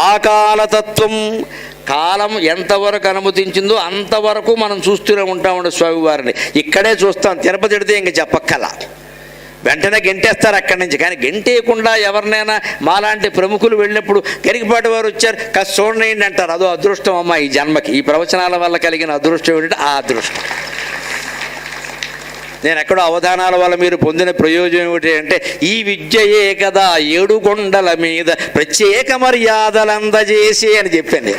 ఆకాలతత్వం, కాలం ఎంతవరకు అనుమతించిందో అంతవరకు మనం చూస్తూనే ఉంటామండి స్వామివారిని. ఇక్కడే చూస్తాం, తిరుపతి వెడితే ఇంక చెప్పక్కల, వెంటనే గెంటేస్తారు అక్కడి నుంచి. కానీ గెంటేయకుండా ఎవరినైనా మాలాంటి ప్రముఖులు వెళ్ళినప్పుడు గరికపాటి వారు వచ్చారు కాస్త చూడండి అంటారు. అదో అదృష్టం అమ్మ ఈ జన్మకి, ఈ ప్రవచనాల వల్ల కలిగిన అదృష్టం ఏంటంటే ఆ అదృష్టం. నేను ఎక్కడో అవధానాల వల్ల మీరు పొందిన ప్రయోజనం ఏమిటి అంటే, ఈ విద్యయే కదా 7 కొండల మీద ప్రత్యేక మర్యాదలందజేసి అని చెప్పాను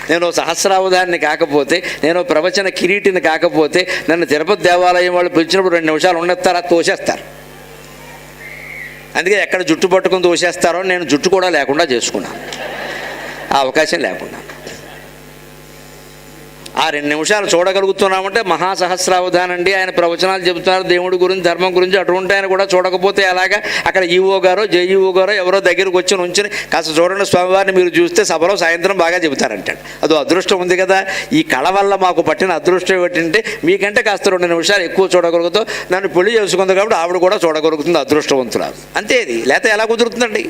నేను సహస్రావధాన్ని కాకపోతే, నేను ప్రవచన కిరీటిని కాకపోతే, నన్ను తిరుపతి దేవాలయం వాళ్ళు పిలిచినప్పుడు 2 నిమిషాలు ఉండేస్తారా, తోసేస్తారు. అందుకే ఎక్కడ జుట్టు పట్టుకుని తోసేస్తారో నేను జుట్టు కూడా లేకుండా చేసుకున్నాను, ఆ అవకాశం లేకుండా. ఆ 2 నిమిషాలు చూడగలుగుతున్నామంటే మహాసహస్రావధానండి. ఆయన ప్రవచనాలు చెబుతున్నారు దేవుడి గురించి, ధర్మం గురించి. అటువంటి ఆయన కూడా చూడకపోతే ఎలాగా? అక్కడ ఈఓ గారో జేఈఓ గారో ఎవరో దగ్గరికి వచ్చి నుంచుని కాస్త చూడండి స్వామివారిని మీరు చూస్తే సభలో సాయంత్రం బాగా చెబుతారంటాడు. అదో అదృష్టం ఉంది కదా. ఈ కళ వల్ల మాకు పట్టిన అదృష్టం ఏమిటంటే, మీకంటే కాస్త 2 నిమిషాలు ఎక్కువ చూడగలుగుతాం. నన్ను పెళ్లి చేసుకుంది కాబట్టి ఆవిడ కూడా చూడగలుగుతుంది, అదృష్టవంతురాలు. అంతే. అది లేకపోతే ఎలా కుదురుతుందండి?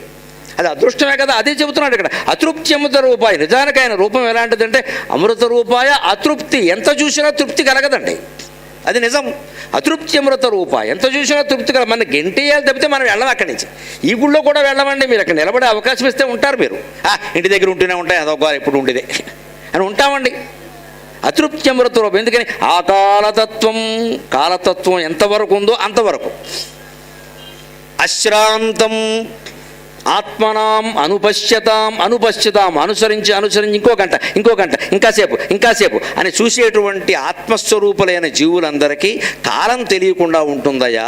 అది అదృష్టమే కదా. అదే చెబుతున్నాడు ఇక్కడ, అతృప్తి అమృత రూపాయి. నిజానికి ఆయన రూపం ఎలాంటిదంటే అమృత రూపాయ అతృప్తి. ఎంత చూసినా తృప్తి కలగదండి, అది నిజం. అతృప్తి అమృత రూపాయి, ఎంత చూసినా తృప్తి కల. మన గెంటేయాలి తప్పితే మనం వెళ్ళం అక్కడి నుంచి. ఈ గుళ్ళో కూడా వెళ్ళమండి. మీరు అక్కడ నిలబడే అవకాశం ఇస్తే ఉంటారు. మీరు ఇంటి దగ్గర ఉంటూనే ఉంటాయి, అదొక ఎప్పుడు ఉండేదే అని ఉంటామండి. అతృప్తి అమృత రూపం. ఎందుకని? ఆ కాలతత్వం, కాలతత్వం ఎంతవరకు ఉందో అంతవరకు. అశ్రాంతం ఆత్మనాం అనుపశ్యతాం, అనుపశ్యతాం అనుసరించి అనుసరించి ఇంకో గంట ఇంకాసేపు అని చూసేటువంటి ఆత్మస్వరూపులైన జీవులందరికీ కాలం తెలియకుండా ఉంటుందయా.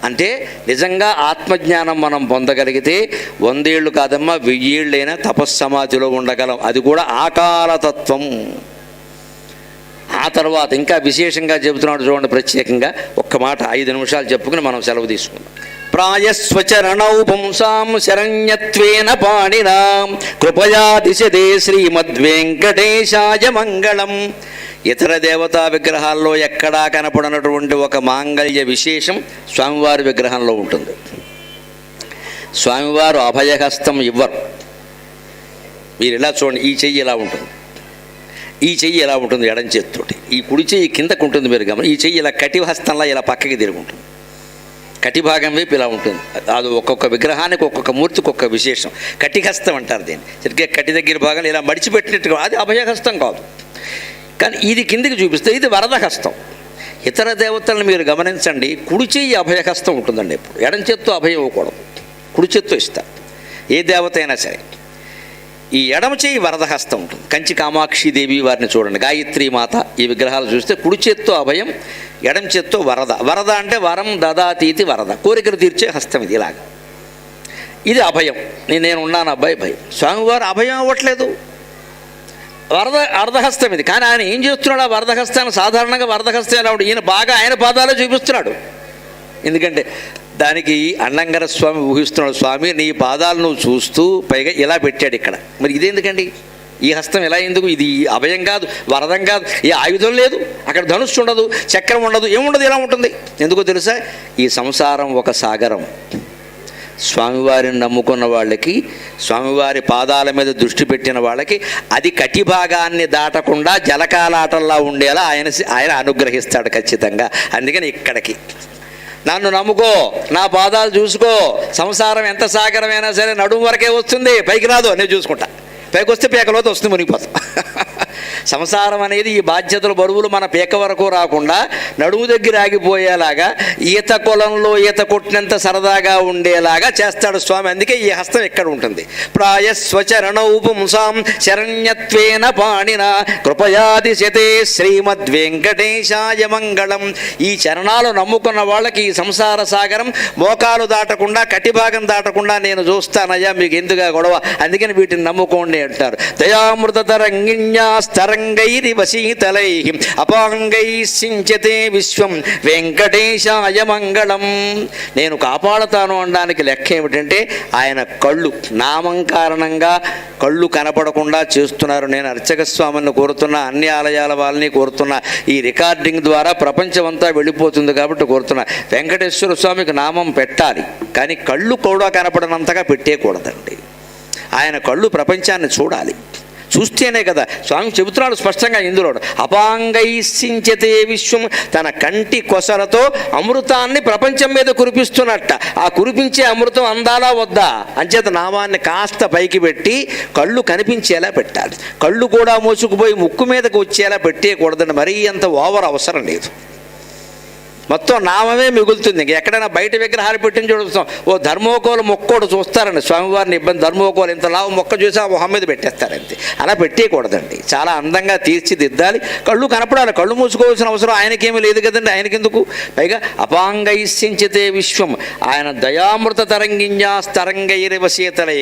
అంటే నిజంగా ఆత్మజ్ఞానం మనం పొందగలిగితే 100 ఏళ్ళు కాదమ్మా 1000 ఏళ్ళైనా తపస్సమాధిలో ఉండగలం. అది కూడా ఆకాలతత్వం. ఆ తర్వాత ఇంకా విశేషంగా చెబుతున్నాడు చూడండి, ప్రత్యేకంగా ఒక్క మాట 5 నిమిషాలు చెప్పుకుని మనం సెలవు తీసుకుందాం. ప్రాయస్వచరణౌ పుంసాం శరణ్యత్వేన పాణినాం కృపయా దిశదే శ్రీమద్వేంకటేశాయ మంగళం. ఇతర దేవతా విగ్రహాల్లో ఎక్కడా కనపడనటువంటి ఒక మాంగళ్య విశేషం స్వామివారి విగ్రహంలో ఉంటుంది. స్వామివారు అభయహస్తం ఇవ్వరు. మీరు ఇలా చూడండి, ఈ చెయ్యి ఇలా ఉంటుంది, ఈ చెయ్యి ఎలా ఉంటుంది ఎడం చేతితోటి, ఈ కుడి చెయ్యి కిందకు ఉంటుంది. మీరు గమని ఈ చెయ్యి ఇలా కటిహస్తంలా ఇలా పక్కకి తిరుగుంటుంది, కటి భాగం వైపు ఇలా ఉంటుంది. అది ఒక్కొక్క విగ్రహానికి ఒక్కొక్క మూర్తికి ఒక్కొక్క విశేషం. కటిహస్తం అంటారు దీన్ని. సరిగ్గా కటి దగ్గర భాగం ఇలా మడిచిపెట్టినట్టుగా, అది అభయహస్తం కాదు. కానీ ఇది కిందికి చూపిస్తే ఇది వరదహస్తం. ఇతర దేవతలను మీరు గమనించండి, కుడి చెయ్యి అభయహస్తం ఉంటుందండి. ఎప్పుడు ఎడం చేత్తో అభయం ఇవ్వకూడదు, కుడి చేత్తో ఇస్తారు ఏ దేవత అయినా సరే. ఈ ఎడమ చేయి వరదహస్తం ఉంటుంది. కంచి కామాక్షిదేవి వారిని చూడండి, గాయత్రీ మాత, ఈ విగ్రహాలు చూస్తే కుడి చేత్తో అభయం, ఎడం చేత్తో వరద. వరద అంటే వరం దదాతీతి వరద, కోరికలు తీర్చే హస్తం ఇది. ఇలాగా ఇది అభయం. నేను ఉన్నాను అబ్బాయి భయం. స్వామివారు అభయం అవ్వట్లేదు, అర్ధహస్తం ఇది. కానీ ఆయన ఏం చేస్తున్నాడు? ఆ వరదహస్తాన్ని సాధారణంగా వరదహస్తం ఎలా ఉంటుంది, ఈయన బాగా ఆయన పాదాలే చూపిస్తున్నాడు. ఎందుకంటే దానికి అన్నంగర స్వామి ఊహిస్తున్నాడు, స్వామి నీ పాదాలు నువ్వు చూస్తూ పైగా ఇలా పెట్టాడు ఇక్కడ. మరి ఇదేందుకండి? ఈ హస్తం ఎలా ఎందుకు? ఇది అభయం కాదు, వరదం కాదు, ఏ ఆయుధం లేదు, అక్కడ ధనుస్సు ఉండదు, చక్రం ఉండదు, ఏముండదు. ఎలా ఉంటుంది? ఎందుకో తెలుసా? ఈ సంసారం ఒక సాగరం. స్వామివారిని నమ్ముకున్న వాళ్ళకి, స్వామివారి పాదాల మీద దృష్టి పెట్టిన వాళ్ళకి అది కటిభాగాన్ని దాటకుండా జలకాలాటల్లా ఉండేలా ఆయన అనుగ్రహిస్తాడు ఖచ్చితంగా. అందుకని ఇక్కడికి నన్ను నమ్ముకో, నా పాదాలు చూసుకో, సంసారం ఎంత సాగరమైనా సరే నడుము వరకే వస్తుంది, పైకి రాదు, నేను చూసుకుంటా. పైకి వస్తే పీకలోతో వస్తుంది, మునిగిపోతాం. సంసారం అనేది ఈ బాధ్యతలు బరువులు మన పీక వరకు రాకుండా నడుము దగ్గర ఆగిపోయేలాగా, ఈత కులంలో ఈత కొట్టినంత సరదాగా ఉండేలాగా చేస్తాడు స్వామి. అందుకే ఈ హస్తం ఎక్కడ ఉంటుంది. ప్రాయస్వచరణౌ పుంసాం శరణ్యత్వేన పాణినా కృపయాదిశతే శ్రీమద్వేంకటేశాయ మంగళం. ఈ చరణాలు నమ్ముకున్న వాళ్ళకి ఈ సంసార సాగరం మోకాలు దాటకుండా, కటిభాగం దాటకుండా నేను చూస్తానయ్యా, మీకు ఎందుగా గొడవ, అందుకని వీటిని నమ్ముకోండి అంటారు. దయామృత తరంగిణ్యా స్తరంగైరివ శీతలై అపాంగై సించతే విశ్వం వెంకటేశాయ మంగళం. నేను కాపాడుతాను అనడానికి లెక్క ఏమిటంటే ఆయన కళ్ళు, నామం కారణంగా కళ్ళు కనపడకుండా చేస్తున్నారు. నేను అర్చక స్వామిని కోరుతున్నా, అన్ని ఆలయాల వాళ్ళని కోరుతున్నా, ఈ రికార్డింగ్ ద్వారా ప్రపంచం అంతా వెళ్ళిపోతుంది కాబట్టి కోరుతున్నా, వెంకటేశ్వర స్వామికి నామం పెట్టాలి, కానీ కళ్ళు కూడా కనపడనంతగా పెట్టేయకూడదండి. ఆయన కళ్ళు ప్రపంచాన్ని చూడాలి. చూస్తేనే కదా స్వామి చెబుతున్నాడు స్పష్టంగా ఇందులో, అపాంగైసించతే విశ్వం, తన కంటి కొసలతో అమృతాన్ని ప్రపంచం మీద కురిపిస్తున్నట్ట. ఆ కురిపించే అమృతం అందాలా వద్దా? అంచేత నామాన్ని కాస్త పైకి పెట్టి కళ్ళు కనిపించేలా పెట్టాలి. కళ్ళు కూడా మోసుకుపోయి ముక్కు మీదకు వచ్చేలా పెట్టేయకూడదండి. మరీ అంత ఓవర్ అవసరం లేదు. మొత్తం నామమే మిగులుతుంది. ఇంక ఎక్కడైనా బయట విగ్రహాలు పెట్టిన చూస్తాం, ఓ ధర్మోకోలు మొక్కోడు చూస్తారండి స్వామివారిని ఇబ్బంది. ధర్మోకోలు ఇంత లావు మొక్క చూసి ఆ మొహం మీద పెట్టేస్తారంతే. అలా పెట్టేయకూడదండి. చాలా అందంగా తీర్చిదిద్దాలి. కళ్ళు కనపడాలి. కళ్ళు మూసుకోవాల్సిన అవసరం ఆయనకేమీ లేదు కదండి. ఆయనకెందుకు? పైగా అపాంగైసించితే విశ్వం, ఆయన దయామృత తరంగిణ్యాస్తరంగైరవ శీతలై.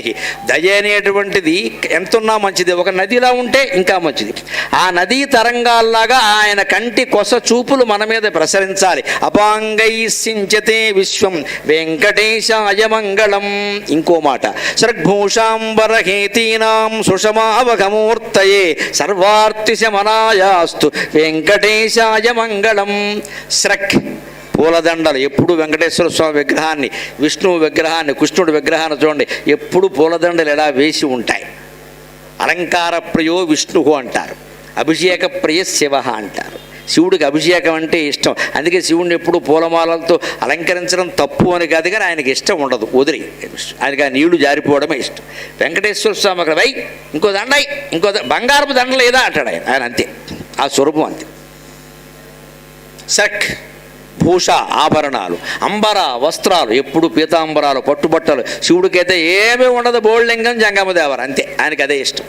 దయ అనేటువంటిది ఎంతున్నా మంచిది. ఒక నదిలా ఉంటే ఇంకా మంచిది. ఆ నదీ తరంగాల్లాగా ఆయన కంటి కొస చూపులు మన మీద ప్రసరించాలి. అపాంగైసించతే విశ్వం వెంకటేశాయ మంగళం. ఇంకో మాట, సర్గభూషాంబరహేతీనాం సుషమావఘమూర్తయే సర్వార్తిశమనాయాస్తు వెంకటేశాయ మంగళం. స్రక్ పూలదండలు ఎప్పుడు వెంకటేశ్వర స్వామి విగ్రహాన్ని, విష్ణువు విగ్రహాన్ని, కృష్ణుడి విగ్రహాన్ని చూడండి, ఎప్పుడు పూలదండలు ఎలా వేసి ఉంటాయి. అలంకార ప్రియో విష్ణువు అంటారు, అభిషేక ప్రియ శివ అంటారు. శివుడికి అభిషేకం అంటే ఇష్టం. అందుకే శివుడిని ఎప్పుడు పూలమాలలతో అలంకరించడం తప్పు అని కాదు, కానీ ఆయనకి ఇష్టం ఉండదు. వదిలి ఆయనకి ఆ నీళ్లు జారిపోవడమే ఇష్టం. వెంకటేశ్వర స్వామి అక్కడ వై ఇంకో దండై, ఇంకో బంగారపు దండ లేదా అంటాడు ఆయన. ఆయన అంతే, ఆ స్వరూపం అంతే. సక్ భూష ఆభరణాలు, అంబర వస్త్రాలు, ఎప్పుడు పీతాంబరాలు, పట్టుబట్టలు. శివుడికైతే ఏమీ ఉండదు, బోళ్ళలింగం జంగమదేవర అంతే. ఆయనకి అదే ఇష్టం.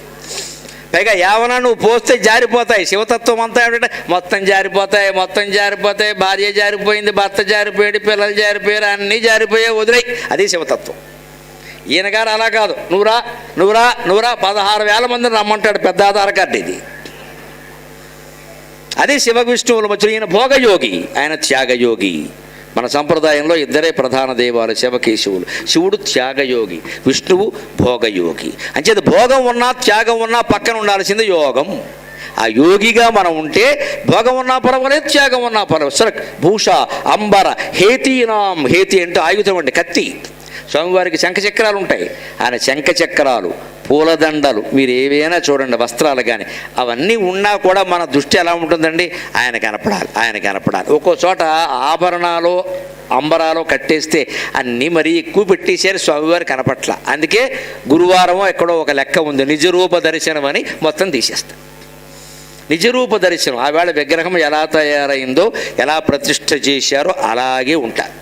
పైగా ఏమన్నా నువ్వు పోస్తే జారిపోతాయి. శివతత్వం అంతా ఏమిటంటే మొత్తం జారిపోతాయి, మొత్తం జారిపోతాయి. భార్య జారిపోయింది, భర్త జారిపోయాడు, పిల్లలు జారిపోయారు, అన్నీ జారిపోయాయి, వదిలేయి. అది శివతత్వం. ఈయన గారు అలా కాదు, నువ్వురా నువ్వురా నువ్వురా 16,000 మందిని రమ్మంటాడు. పెద్ద ఆధార్ కార్డు ఇది. అదే శివ విష్ణువుల మధ్య ఈయన భోగయోగి, ఆయన త్యాగయోగి. మన సంప్రదాయంలో ఇద్దరే ప్రధాన దేవాలు శివకేశవులు. శివుడు త్యాగయోగి, విష్ణువు భోగయోగి. అంచేత భోగం ఉన్నా త్యాగం ఉన్నా పక్కన ఉండాల్సింది యోగం. ఆ యోగిగా మనం ఉంటే భోగం ఉన్నా పర్వాలేదు, త్యాగం ఉన్నా పర్వాలేదు. సరక్ భూష అంబర హేతీనాం, హేతి అంటే ఆయుధం అండి, కత్తి. స్వామివారికి శంఖచక్రాలు ఉంటాయి. ఆయన శంఖచక్రాలు, పూలదండలు, మీరు ఏవైనా చూడండి, వస్త్రాలు కానీ అవన్నీ ఉన్నా కూడా మన దృష్టి ఎలా ఉంటుందండి? ఆయన కనపడాలి, ఆయన కనపడాలి. ఒక్కో చోట ఆభరణాలు అంబరాలు కట్టేస్తే అన్నీ మరీ ఎక్కువ పెట్టేసారు, స్వామివారు కనపట్ల. అందుకే గురువారమో ఎక్కడో ఒక లెక్క ఉంది, నిజరూప దర్శనం అని మొత్తం తీసేస్తారు. నిజరూప దర్శనం, ఆవేళ విగ్రహం ఎలా తయారైందో, ఎలా ప్రతిష్ఠ చేశారో అలాగే ఉంటారు.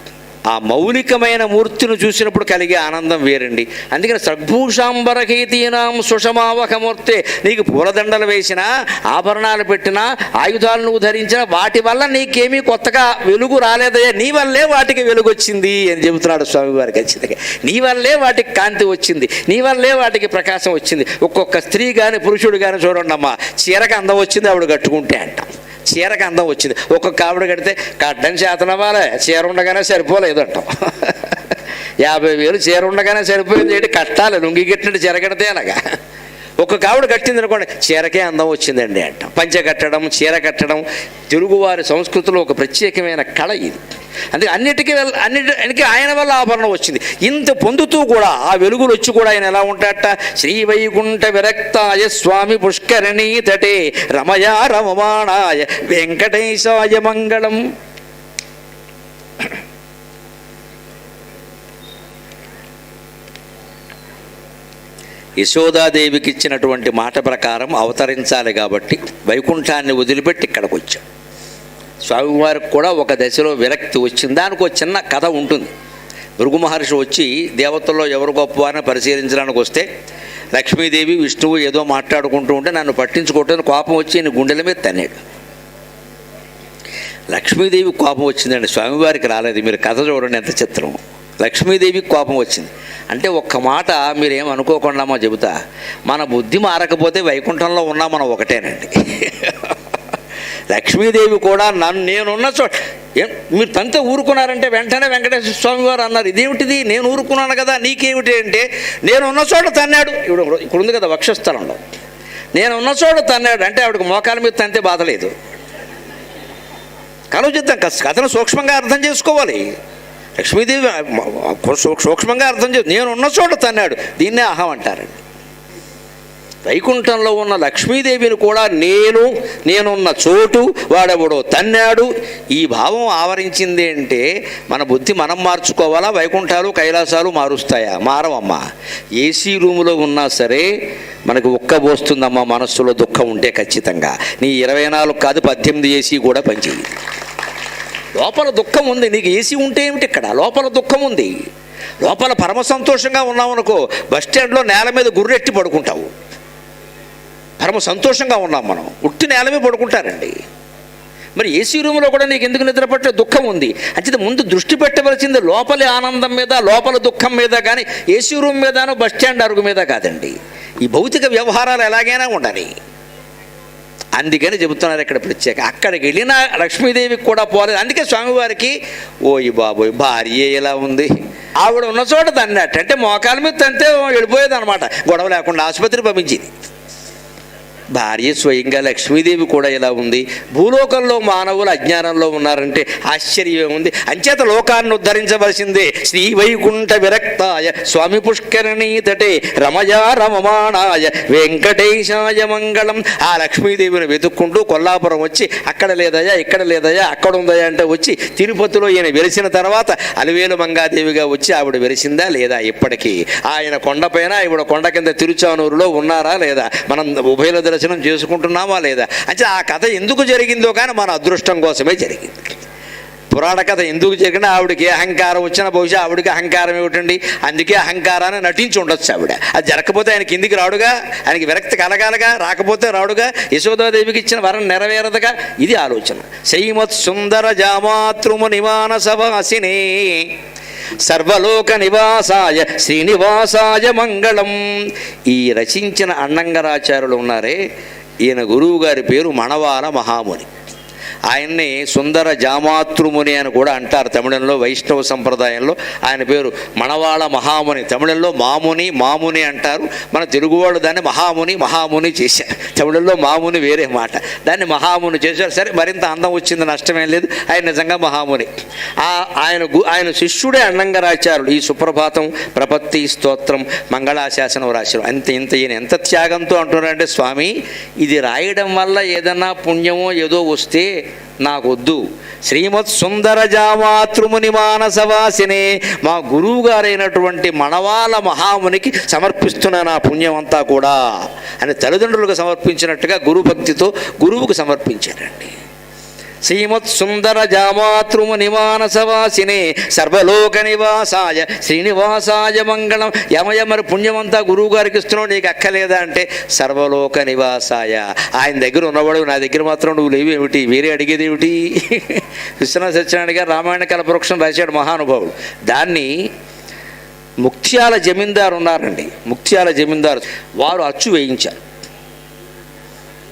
ఆ మౌలికమైన మూర్తిని చూసినప్పుడు కలిగే ఆనందం వేరండి. అందుకని సద్భూషాంబరహేతీనాం సుషమావహమూర్తే, నీకు పూలదండలు వేసినా, ఆభరణాలు పెట్టినా, ఆయుధాలు నువ్వు ధరించినా వాటి వల్ల నీకేమీ కొత్తగా వెలుగు రాలేదయ్యా, నీ వల్లే వాటికి వెలుగు వచ్చింది అని చెబుతున్నాడు స్వామివారికి. ఖచ్చితంగా నీ వల్లే వాటికి కాంతి వచ్చింది, నీ వల్లే వాటికి ప్రకాశం వచ్చింది. ఒక్కొక్క స్త్రీ కానీ పురుషుడు కానీ చూడండి అమ్మా, చీరకు అందం వచ్చింది ఆవిడ కట్టుకుంటే అంటాం. చీరకు అందం వచ్చింది. ఒక్కొక్క ఆవిడ కడితే కట్టని చేతనవ్వాలి, చీర ఉండగానే సరిపోలేదు అంటాం. 50,000 చీర ఉండగానే సరిపోయింది ఏంటి, కట్టాలి. లుంగి కట్టినట్టు చీర కడితే అలాగా. ఒక్కొక్క ఆవిడ కట్టింది అనుకోండి, చీరకే అందం వచ్చిందండి అంటాం. పంచె కట్టడం, చీర కట్టడం తెలుగువారి సంస్కృతిలో ఒక ప్రత్యేకమైన కళ ఇది. అందుకే అన్నిటికీ ఆయన వల్ల ఆభరణం వచ్చింది. ఇంత పొందుతూ కూడా ఆ వెలుగులు వచ్చి కూడా ఆయన ఎలా ఉంటాడట, శ్రీవైకుంఠ విరక్తాయ స్వామి పుష్కరిణీ తటే రమయా రమమాణాయ వెంకటేశాయ మంగళం. యశోదాదేవికి ఇచ్చినటువంటి మాట ప్రకారం అవతరించాలి కాబట్టి వైకుంఠాన్ని వదిలిపెట్టి ఇక్కడికి వచ్చాం. స్వామివారికి కూడా ఒక దశలో విరక్తి వచ్చింది. దానికి ఒక చిన్న కథ ఉంటుంది. భృగు మహర్షి వచ్చి దేవతల్లో ఎవరు గొప్ప అని పరిశీలించడానికి వస్తే లక్ష్మీదేవి విష్ణువు ఏదో మాట్లాడుకుంటూ ఉంటే నన్ను పట్టించుకోవటానికి కోపం వచ్చి ఈయన గుండెల మీద తన్నాడు. లక్ష్మీదేవి కోపం వచ్చిందండి, స్వామివారికి రాలేదు. మీరు కథ చూడండి ఎంత చిత్రం. లక్ష్మీదేవికి కోపం వచ్చింది అంటే ఒక్క మాట మీరేమనుకోకుండా మా చెబుతా, మన బుద్ధి మారకపోతే వైకుంఠంలో ఉన్నా మనం ఒకటేనండి. లక్ష్మీదేవి కూడా నేనున్న చోట మీరు తంతే ఊరుకున్నారంటే వెంటనే వెంకటేశ్వర స్వామి వారు అన్నారు, ఇదేమిటిది, నేను ఊరుకున్నాను కదా నీకేమిటి అంటే, నేనున్న చోట తన్నాడు. ఇక్కడ ఉంది కదా వక్షస్థలంలో, నేనున్న చోట తన్నాడు అంటే ఆవిడకి మోకాల మీద తంతే బాధ లేదు. కలుచిద్దాం, కథను సూక్ష్మంగా అర్థం చేసుకోవాలి. లక్ష్మీదేవి సూక్ష్మంగా అర్థం చేసి నేనున్న చోట తన్నాడు, దీన్నే అహం అంటారండి. వైకుంఠంలో ఉన్న లక్ష్మీదేవిని కూడా నేనున్న చోటు వాడెవడో తన్నాడు ఈ భావం ఆవరించింది అంటే మన బుద్ధి మనం మార్చుకోవాలా? వైకుంఠాలు కైలాసాలు మారుస్తాయా? మారవమ్మా. ఏసీ రూములో ఉన్నా సరే మనకు ఉక్కబోస్తుందమ్మా మనస్సులో దుఃఖం ఉంటే ఖచ్చితంగా. నీ 24 కాదు 18 ఏసీ కూడా పనిచేయదు. లోపల దుఃఖం ఉంది. నీకు ఏసీ ఉంటే ఏమిటి? ఇక్కడ లోపల దుఃఖం ఉంది. లోపల పరమ సంతోషంగా ఉన్నామనుకో, బస్టాండ్లో నేల మీద గుర్రెట్టి పడుకుంటావు. పరమ సంతోషంగా ఉన్నాం మనం. ఉట్టి నేల మీద పడుకుంటారండి. మరి ఏసీ రూమ్లో కూడా నీకు ఎందుకు నిద్ర పట్టే? దుఃఖం ఉంది. అంటే ముందు దృష్టి పెట్టవలసింది లోపలి ఆనందం మీద, లోపల దుఃఖం మీద, కానీ ఏసీ రూమ్ మీదనో బస్టాండ్ అరుగు మీద కాదండి. ఈ భౌతిక వ్యవహారాలు ఎలాగైనా ఉండాలి. అందుకని చెబుతున్నారు ఇక్కడ ప్రత్యేక. అక్కడికి వెళ్ళిన లక్ష్మీదేవికి కూడా పోలేదు. అందుకే స్వామివారికి ఓయ్ బాబోయ్ భార్య ఎలా ఉంది, ఆవిడ ఉన్న చోట తన్నట్టు, అంటే మోకాల మీద తంతే వెళ్ళిపోయేది అనమాట. గొడవ లేకుండా ఆసుపత్రి పంపించింది. భార్య స్వయంగా లక్ష్మీదేవి కూడా ఇలా ఉంది. భూలోకంలో మానవులు అజ్ఞానంలో ఉన్నారంటే ఆశ్చర్యం ఉంది. అంచేత లోకాన్ని ఉద్ధరించవలసిందే. శ్రీ వైకుంఠ విరక్తాయ స్వామి పుష్కరిణీ తటే రమయా రమమాణాయ వెంకటేశాయ మంగళం. ఆ లక్ష్మీదేవిని వెతుక్కుంటూ కొల్లాపురం వచ్చి అక్కడ లేదయా ఇక్కడ లేదయా అక్కడ ఉందయా అంటే వచ్చి తిరుపతిలో ఈయన వెలిసిన తర్వాత అలివేలు మంగాదేవిగా వచ్చి ఆవిడ వెలిసిందా లేదా? ఇప్పటికీ ఆయన కొండపైన ఆవిడ కొండ కింద తిరుచానూరులో ఉన్నారా లేదా? మనం ఉభయల దర్శనం చేసుకుంటున్నామా లేదా? అంటే ఆ కథ ఎందుకు జరిగిందో కానీ మన అదృష్టం కోసమే జరిగింది. పురాణ కథ ఎందుకు జరిగినా ఆవిడకి అహంకారం వచ్చిన బహుశా ఆవిడకి అహంకారం ఏమిటండి, అందుకే అహంకారాన్ని నటించి ఉండొచ్చు ఆవిడ. అది జరగకపోతే ఆయన కిందికి రాడుగా, ఆయనకి విరక్తి కలగాలగా, రాకపోతే రాడుగా, యశోదాదేవికి ఇచ్చిన వరం నెరవేరదుగా. ఇది ఆలోచన. శ్రీమత్ సుందర జామాతృము నివానసవాసినే సర్వలోక నివాసాయ శ్రీనివాసాయ మంగళం. ఈ రచించిన అన్నంగరాచార్యులు ఉన్నారే, ఈయన గురువు గారి పేరు మణవాల మహాముని. ఆయన్ని సుందర జామాతృముని అని కూడా అంటారు తమిళంలో. వైష్ణవ సంప్రదాయంలో ఆయన పేరు మణవాళ మహాముని. తమిళంలో మాముని అంటారు. మన తెలుగువాళ్ళు దాన్ని మహాముని చేశారు. తమిళంలో మాముని వేరే మాట, దాన్ని చేశారు. సరే, మరింత అందం వచ్చింది, నష్టమేం లేదు. ఆయన నిజంగా మహాముని. ఆయన శిష్యుడే అన్నంగరాచార్యుడు. ఈ సుప్రభాతం, ప్రపత్తి స్తోత్రం, మంగళాశాసనం రాశారు. ఈయన ఎంత త్యాగంతో అంటున్నారంటే, స్వామి ఇది రాయడం వల్ల ఏదన్నా పుణ్యమో ఏదో వస్తే నాకొద్దు. శ్రీమత్ సుందర జామాతృముని మానసవాసినే, మా గురువు గారైనటువంటి మణవాల మహామునికి సమర్పిస్తున్న నా పుణ్యం అంతా కూడా అని తల్లిదండ్రులకు సమర్పించినట్టుగా గురుభక్తితో గురువుకు సమర్పించారండి. శ్రీమత్ సుందర జామాతృముని మానసవాసినే సర్వలోక నివాసాయ శ్రీనివాసాయ మంగళం. యమయ మరి పుణ్యమంతా గురువు గారికి ఇస్తున్నావు, నీకు అక్కలేదా అంటే సర్వలోక నివాసాయ. ఆయన దగ్గర ఉన్నవాడు నా దగ్గర మాత్రం నువ్వు లేవు ఏమిటి, వేరే అడిగేది ఏమిటి? విశ్వనాథ సత్యనారాయణ గారు రామాయణ కల్పవృక్షం రాశాడు, మహానుభావుడు. దాన్ని ముక్త్యాల జమీందారు ఉన్నారండి, ముక్త్యాల జమీందారు వారు అచ్చు వేయించారు.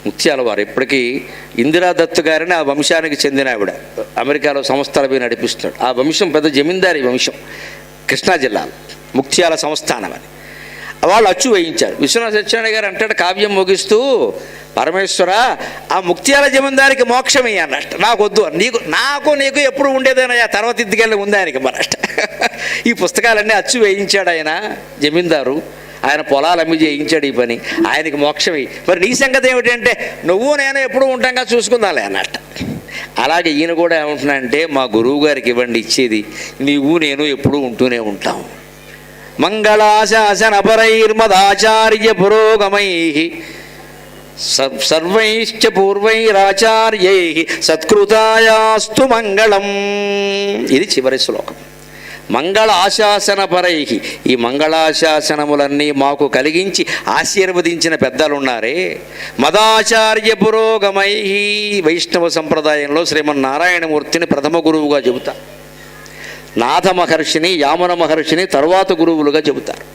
ముత్యాల వారు ఇప్పటికీ ఇందిరాదత్ గారిని ఆ వంశానికి చెందిన ఆవిడ, అమెరికాలో సంస్థలపై నడిపిస్తున్నాడు. ఆ వంశం పెద్ద జమీందారీ వంశం, కృష్ణా జిల్లాలో ముక్త్యాల సంస్థానం అని. వాళ్ళు అచ్చు వేయించారు. విశ్వనాథ సత్యనారాయణ గారు అంటాడు కావ్యం ముగిస్తూ, పరమేశ్వర ఆ ముక్త్యాల జమీందారికి మోక్షమే అన్నట్టు, నాకొద్దు, నీకు ఎప్పుడు ఉండేదైనా తర్వాత ఇద్దుకెళ్ళి ఉంది ఆయనకి మరట. ఈ పుస్తకాలన్నీ అచ్చు వేయించాడు ఆయన జమీందారు. ఆయన పొలాలు అమ్మి చేయించాడు ఈ పని, ఆయనకి మోక్షమే. మరి నీ సంగతి ఏమిటంటే, నువ్వు నేను ఎప్పుడు ఉంటాగా చూసుకుందాలే అన్నట్ట. అలాగే ఈయన కూడా ఏమంటున్నాడంటే, మా గురువు గారికి ఇవ్వండి ఇచ్చేది, నీవు నేను ఎప్పుడూ ఉంటూనే ఉంటాం. మంగళాశాసన పరైర్మదాచార్య పురోగమై సర్వైశ్చ పూర్వైరాచార్యై సత్కృతాయాస్తు మంగళం. ఇది చివరి శ్లోకం. మంగళాశాసన పరై, ఈ మంగళాశాసనములన్నీ మాకు కలిగించి ఆశీర్వదించిన పెద్దలున్నారే. మదాచార్య పురోగమై, వైష్ణవ సంప్రదాయంలో శ్రీమన్నారాయణమూర్తిని ప్రథమ గురువుగా చెబుతారు. నాథ మహర్షిని, యామున మహర్షిని తరువాత గురువులుగా చెబుతారు.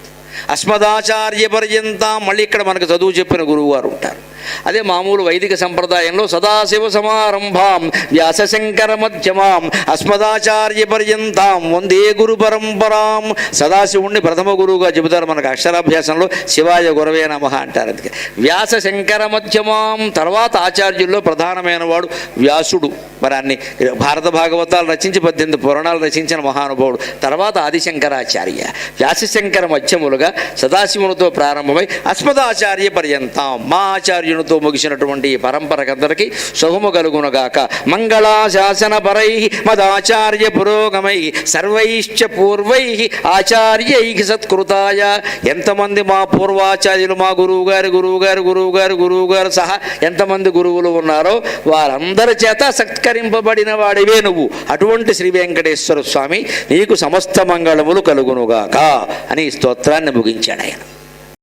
అస్మదాచార్య పర్యంతం, మళ్ళీ ఇక్కడ మనకు చదువు చెప్పిన గురువు గారు ఉంటారు. అదే మామూలు వైదిక సంప్రదాయంలో సదాశివ సమారంభాం వ్యాసశంకర మధ్యమాం అస్మదాచార్య పర్యంతాం వందే గురు పరంపరాం. సదాశివుణ్ణి ప్రథమ గురువుగా చెబుతారు మనకు అక్షరాభ్యాసంలో. శివాయ గురవే నమః అంటారు. అందుకే వ్యాస శంకర మధ్యమాం. తర్వాత ఆచార్యుల్లో ప్రధానమైన వాడు వ్యాసుడు. మరి అన్ని భారత భాగవతాలు రచించి 18 పురాణాలు రచించిన మహానుభావుడు. తర్వాత ఆదిశంకరాచార్య. వ్యాసశంకర మధ్యములుగా సదాశివునితో ప్రారంభమై అస్మదాచార్య పర్యంతం మా ఆచార్యునితో ముగిసినటువంటి ఈ పరంపరకందరికీ శుభము కలుగునుగాక. మంగళాశాసన పరై మదాచార్య పురోగమై సర్వైశ్చ పూర్వై ఆచార్యై సత్కృతాయ. ఎంతమంది మా పూర్వాచార్యులు, మా గురువుగారు సహా ఎంతమంది గురువులు ఉన్నారో వారందరి చేత సత్కరింపబడిన వాడివే నువ్వు. అటువంటి శ్రీ వెంకటేశ్వర స్వామి నీకు సమస్త మంగళములు కలుగునుగాక అని స్తోత్రాన్ని ముగించాడు ఆయన.